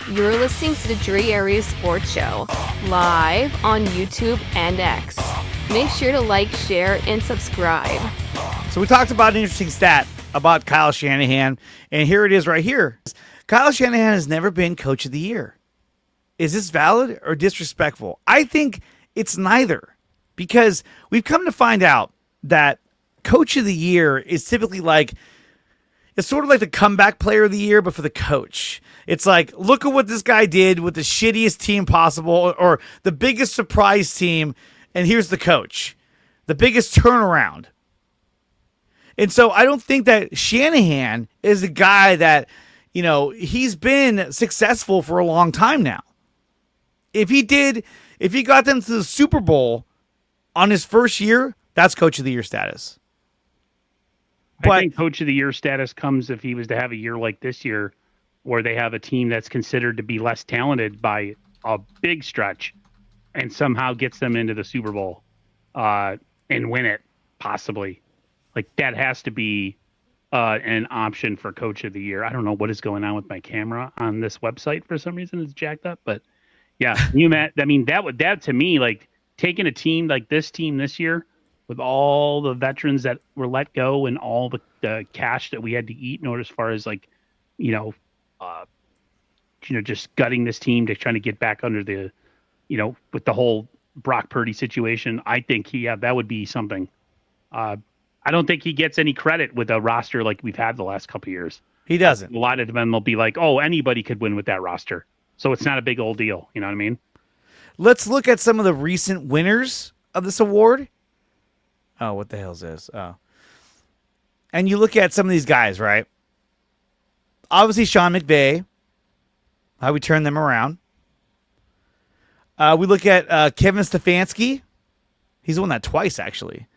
You're listening to the Dre Area Sports Show, live on YouTube and X. Make sure to like, share, and subscribe. So we talked about an interesting stat about Kyle Shanahan, and here it is right here. Kyle Shanahan has never been Coach of the Year. Is this valid or disrespectful? I think it's neither, because we've come to find out that Coach of the Year is typically like, it's sort of like the comeback player of the year, but for the coach. It's like, look at what this guy did with the shittiest team possible, or the biggest surprise team, and here's the coach. The biggest turnaround. And so I don't think that Shanahan is a guy that, he's been successful for a long time now. If he got them to the Super Bowl on his first year, that's Coach of the Year status. But I think Coach of the Year status comes if he was to have a year like this year, where they have a team that's considered to be less talented by a big stretch, and somehow gets them into the Super Bowl and win it, possibly. Like, that has to be an option for Coach of the Year. I don't know what is going on with my camera on this website. For some reason, it's jacked up. But yeah, that to me, like, taking a team like this team this year, with all the veterans that were let go and all the cash that we had to eat in order, as far as like, just gutting this team to trying to get back under the, with the whole Brock Purdy situation. I think that would be something. I don't think he gets any credit with a roster like we've had the last couple of years. He doesn't. A lot of them will be like, oh, anybody could win with that roster. So it's not a big old deal. You know what I mean? Let's look at some of the recent winners of this award. Oh, what the hell is this? Oh. And you look at some of these guys, right? Obviously, Sean McVay, how we turn them around. We look at Kevin Stefanski. He's won that twice, actually.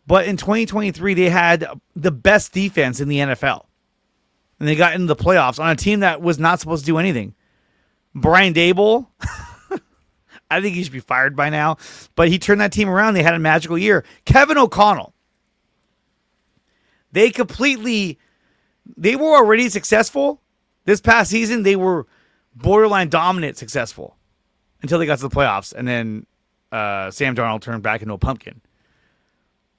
But in 2023, they had the best defense in the NFL. And they got into the playoffs on a team that was not supposed to do anything. Brian Daboll, I think he should be fired by now. But he turned that team around. They had a magical year. Kevin O'Connell. They were already successful. This past season, they were borderline dominant successful until they got to the playoffs. And then Sam Darnold turned back into a pumpkin.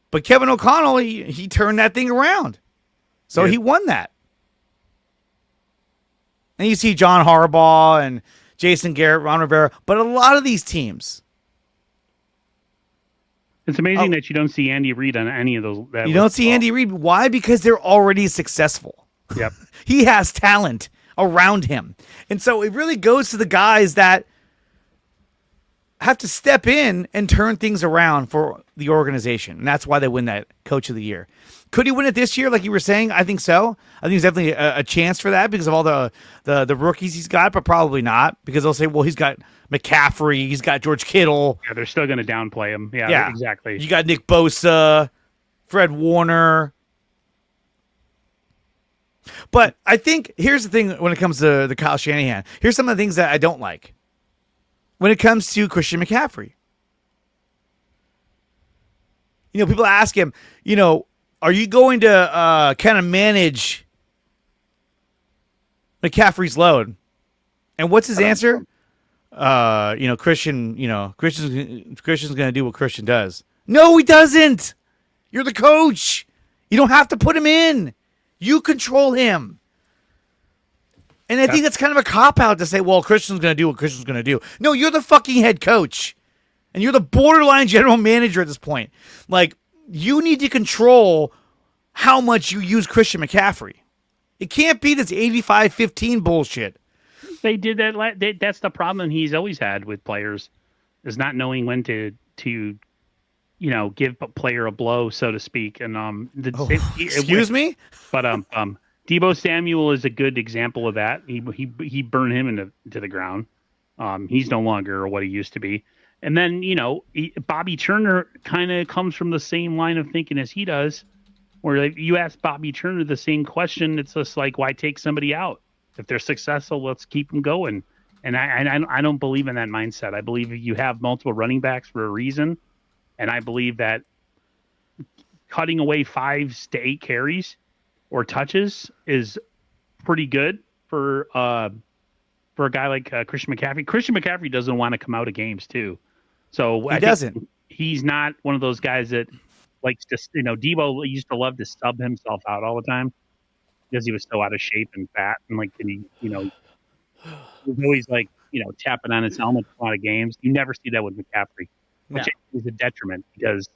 But Kevin O'Connell, he turned that thing around. So he won that. And you see John Harbaugh and Jason Garrett, Ron Rivera, but a lot of these teams. It's amazing that you don't see Andy Reid on any of those. You don't see Andy Reid. Why? Because they're already successful. Yep. He has talent around him. And so it really goes to the guys that have to step in and turn things around for the organization. And that's why they win that Coach of the Year. Could he win it this year, like you were saying? I think so. I think there's definitely a chance for that because of all the rookies he's got, but probably not, because they'll say, well, he's got McCaffrey, he's got George Kittle. Yeah, they're still going to downplay him. Yeah, exactly. You got Nick Bosa, Fred Warner. But I think here's the thing when it comes to the Kyle Shanahan. Here's some of the things that I don't like when it comes to Christian McCaffrey. People ask him, are you going to kind of manage McCaffrey's load? And what's his answer? Christian's going to do what Christian does. No, he doesn't. You're the coach. You don't have to put him in. You control him. And I think that's kind of a cop-out to say, well, Christian's going to do what Christian's going to do. No, you're the fucking head coach. And you're the borderline general manager at this point. Like, you need to control how much you use Christian McCaffrey. It can't be this 85-15 bullshit. They did that. That's the problem he's always had with players, is not knowing when to give a player a blow, so to speak. And excuse me? But Deebo Samuel is a good example of that. He burned him into the ground. He's no longer what he used to be. And then, Bobby Turner kind of comes from the same line of thinking as he does, where you ask Bobby Turner the same question. It's just like, why take somebody out? If they're successful, let's keep them going. And I don't believe in that mindset. I believe you have multiple running backs for a reason. And I believe that cutting away 5 to 8 carries or touches is pretty good for for a guy like Christian McCaffrey. Christian McCaffrey doesn't want to come out of games too, so He doesn't. He's not one of those guys that likes to. Debo used to love to sub himself out all the time because he was so out of shape and fat, and he was always tapping on his helmet a lot of games. You never see that with McCaffrey, which is a detriment because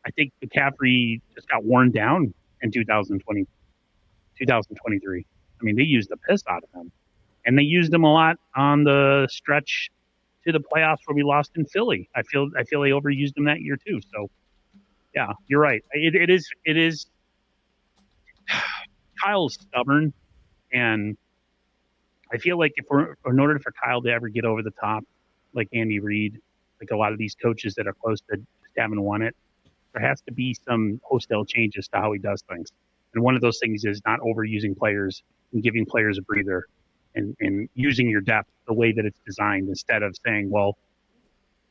I think McCaffrey just got worn down in 2023. I mean, they used the piss out of him. And they used him a lot on the stretch to the playoffs where we lost in Philly. I feel they overused him that year too. So, yeah, you're right. It is. Kyle's stubborn, and I feel like in order for Kyle to ever get over the top, like Andy Reid, like a lot of these coaches that are close to just haven't won it, there has to be some wholesale changes to how he does things. And one of those things is not overusing players and giving players a breather. And using your depth the way that it's designed instead of saying, well,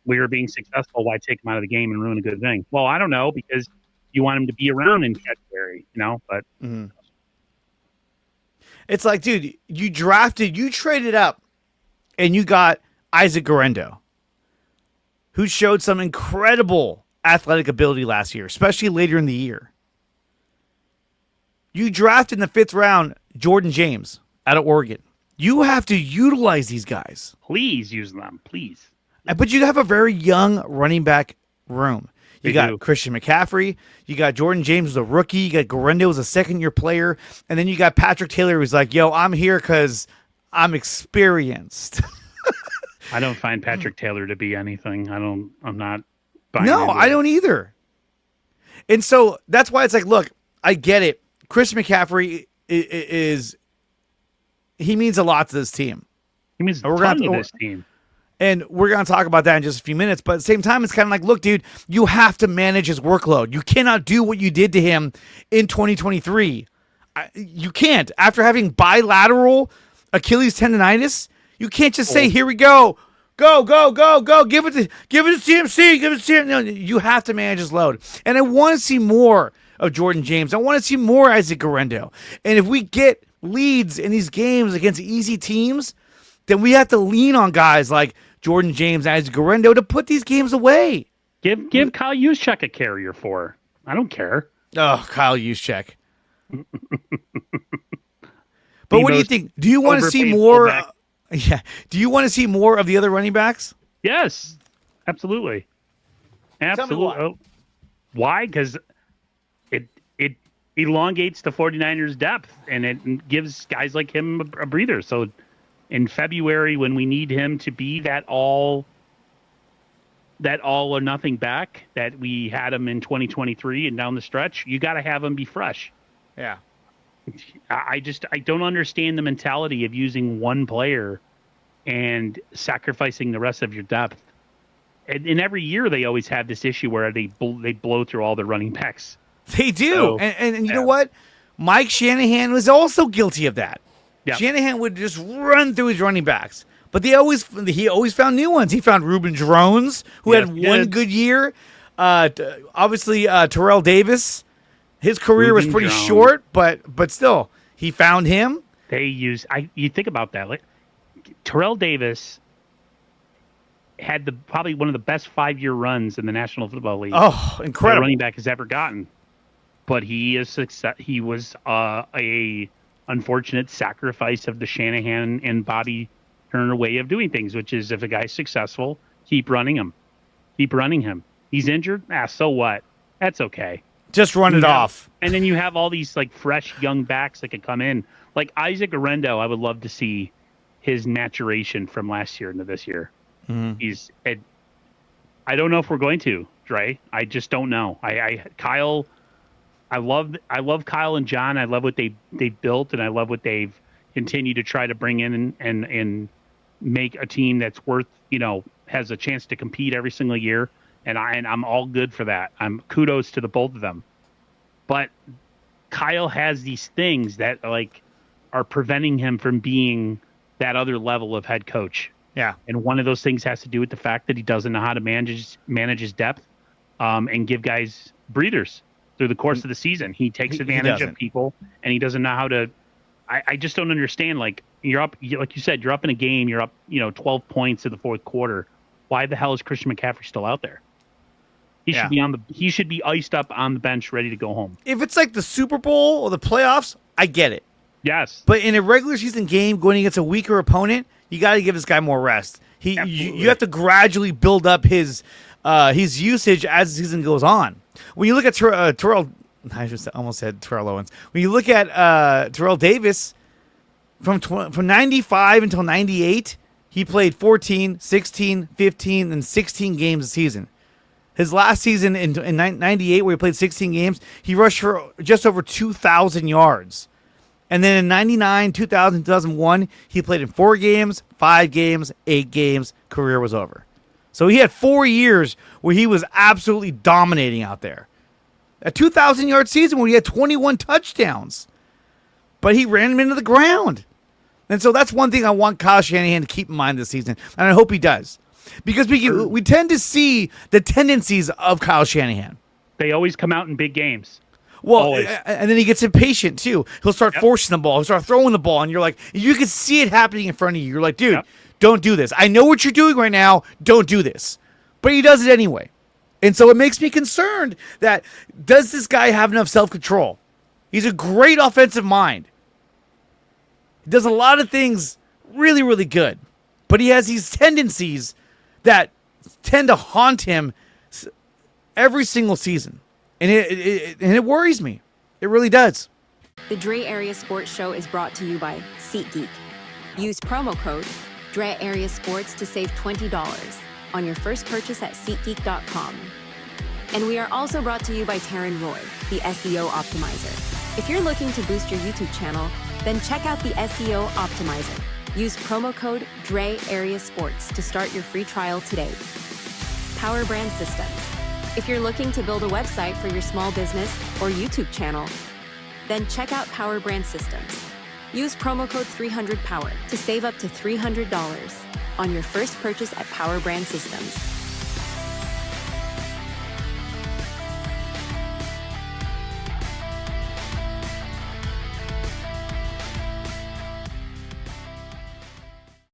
we are being successful. Why take him out of the game and ruin a good thing? Well, I don't know, because you want him to be around in February, but It's like, dude, you traded up and you got Isaac Guerrero, who showed some incredible athletic ability last year, especially later in the year. You drafted in the 5th round Jordan James out of Oregon. You have to utilize these guys. Please use them, please. But you have a very young running back room. You got Christian McCaffrey. You got Jordan James, who's a rookie. You got Guerrero, who's a second-year player. And then you got Patrick Taylor, who's like, yo, I'm here because I'm experienced. I don't find Patrick Taylor to be anything. I'm not buying No, I don't either. And so that's why it's like, look, I get it. Christian McCaffrey he means a lot to this team. He means a ton to this team. And we're going to talk about that in just a few minutes. But at the same time, it's kind of like, look, dude, you have to manage his workload. You cannot do what you did to him in 2023. You can't. After having bilateral Achilles tendonitis, you can't just say, here we go. Go, go, go, go. Give it to CMC. Give it to CMC. No, you have to manage his load. And I want to see more of Jordan James. I want to see more Isaac Guerrero. And if we get leads in these games against easy teams, then we have to lean on guys like Jordan James and Isaac Guerrero to put these games away. Give Kyle Juszczyk a carrier for. I don't care. Oh, Kyle Juszczyk. But what do you think? Do you want to see more? Yeah. Do you want to see more of the other running backs? Yes, absolutely. Absolutely. Why? Because it elongates the 49ers' depth, and it gives guys like him a breather. So in February, when we need him to be that all or nothing back that we had him in 2023 and down the stretch, you got to have him be fresh. Yeah. I don't understand the mentality of using one player and sacrificing the rest of your depth. And every year they always have this issue where they blow through all the running backs. They do. So, and you know what? Mike Shanahan was also guilty of that. Yeah. Shanahan would just run through his running backs. But he always found new ones. He found Reuben Drones, who had one good year. Obviously, Terrell Davis. His career was pretty short, but still, he found him. You think about that. Like, Terrell Davis had probably one of the best 5-year runs in the National Football League. Oh, incredible! That a running back has ever gotten. But he was a unfortunate sacrifice of the Shanahan and Bobby Turner way of doing things, which is if a guy's successful, keep running him. He's injured? So what? That's okay. Just run it off. And then you have all these like fresh young backs that could come in. Like Isaac Guerrero, I would love to see his maturation from last year into this year. Mm-hmm. I don't know if we're going to, Dre. I just don't know. Kyle, I love Kyle and John. I love what they built, and I love what they've continued to try to bring in and make a team that's worth, has a chance to compete every single year. And I'm all good for that. I'm kudos to the both of them. But Kyle has these things that are preventing him from being that other level of head coach. Yeah. And one of those things has to do with the fact that he doesn't know how to manage his depth and give guys breathers through the course of the season. He takes advantage of people, and he doesn't know how to. I just don't understand. like you said, you're up in a game. You're up, 12 points in the fourth quarter. Why the hell is Christian McCaffrey still out there? He should be iced up on the bench, ready to go home. If it's like the Super Bowl or the playoffs, I get it. Yes. But in a regular season game going against a weaker opponent, you got to give this guy more rest. You have to gradually build up his usage as the season goes on. When you look at Terrell, I just almost said Terrell Owens. When you look at Terrell Davis, from 95 until 98, he played 14, 16, 15, and 16 games a season. His last season in 98, where he played 16 games, he rushed for just over 2,000 yards. And then in 99, 2000, 2001, he played in 4 games, 5 games, 8 games. Career was over. So he had 4 years where he was absolutely dominating out there. A 2,000-yard season where he had 21 touchdowns. But he ran him into the ground. And so that's one thing I want Kyle Shanahan to keep in mind this season. And I hope he does. Because we tend to see the tendencies of Kyle Shanahan. They always come out in big games. Well, always. And then he gets impatient, too. He'll start forcing the ball. He'll start throwing the ball. And you're like, you can see it happening in front of you. You're like, dude, don't do this. I know what you're doing right now. Don't do this. But he does it anyway. And so it makes me concerned that does this guy have enough self-control? He's a great offensive mind. He does a lot of things really, really good. But he has these tendencies that tend to haunt him every single season. And it worries me. It really does. The Dre Area Sports Show is brought to you by SEATGEEK. Use promo code Dre Area Sports to save $20 on your first purchase at SeatGeek.com. And we are also brought to you by Taryn Roy, the SEO Optimizer. If you're looking to boost your YouTube channel, then check out the SEO Optimizer. Use promo code Dre Area Sports to start your free trial today. Power Brand Systems. If you're looking to build a website for your small business or YouTube channel, then check out Power Brand Systems. Use promo code 300POWER to save up to $300 on your first purchase at Power Brand Systems.